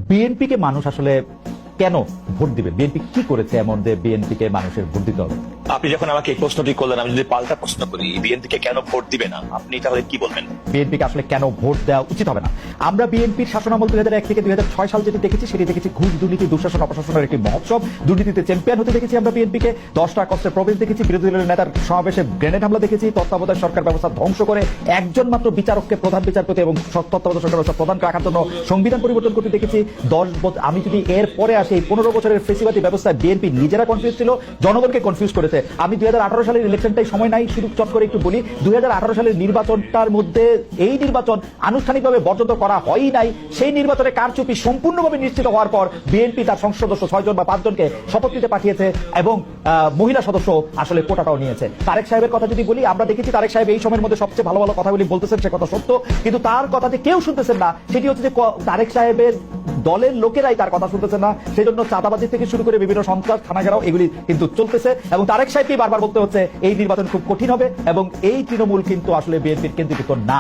বিএনপিকে মানুষ আসলে কেন ভোট দিবে? বিএনপি কি করেছে এমন যে বিএনপিকে মানুষের ভোট দিতে হবে? আপনি যখন আমাকে এই প্রশ্নটি করলেন, আমি যদি পাল্টা প্রশ্ন করি বিএনপিকে কেন ভোট দিবে না, আপনি তাহলে কি বলবেন? বিএনপিকে আসলে কেন ভোট দেওয়া উচিত হবে না? আমরা বিএনপির শাসনামল 2001 থেকে 2006 সাল যেটি দেখেছি সেটি দেখেছি ঘুষ দুর্নীতি দুঃশাসন অপশাসনের একটি মহোৎসব। দুর্নীতিতে চ্যাম্পিয়ন হতে দেখেছি আমরা বিএনপিকে। 10টা কষ্টের প্রবেশ দেখেছি, বিরোধী দলের নেতার সমাবেশে গ্রেনেড হামলা দেখেছি, তত্ত্বাবধায়ক সরকার ব্যবস্থা ধ্বংস করে একজন মাত্র বিচারককে প্রধান বিচারপতি এবং তত্ত্বাবধায়ক সরকার ব্যবস্থা প্রধান রাখার জন্য সংবিধান পরিবর্তন করতে দেখেছি। 10 বছর আমি যদি এর পরে আসি, 15 বছরের ফেসিবাদী ব্যবস্থায় বিএনপি নিজেরা কনফিউজ ছিল, জনগণকে কনফিউজ করেছে। আমি 2018 সালের ইলেকশনটাই সময় নাই, শুধু চট করে একটু বলি। 2018 সালের নির্বাচনটার মধ্যে এই নির্বাচন আনুষ্ঠানিকভাবে বর্জন করা হয়ই নাই। সেই নির্বাচনে কারচুপি সম্পূর্ণভাবে নিশ্চিত হওয়ার পর বিএনপি তার সংসদ সদস্য 6 জন বা 5 জনকে শপথ নিতে পাঠিয়েছে এবং মহিলা সদস্য আসলে কোটাটাও নিয়েছে। তারেক সাহেবের কথা যদি বলি, আমরা দেখেছি তারেক সাহেব এই সময়ের মধ্যে সবচেয়ে ভালো ভালো কথাগুলি বলতেছেন, সে কথা সত্য, কিন্তু তার কথা যে কেউ শুনতেছেন না সেটি হচ্ছে যে তারেক সাহেবের দলের লোকেরাই তার কথা শুনতেছে না। সেই জন্য চাঁদাবাজি থেকে শুরু করে বিভিন্ন সন্ত্রাস খানাঘেরাও এগুলি কিন্তু চলতেছে এবং তারেক সাহেবকে বারবার বলতে হচ্ছে এই নির্বাচন খুব কঠিন হবে এবং এই তৃণমূল কিন্তু আসলে বিএনপির কেন্দ্রীভূত না।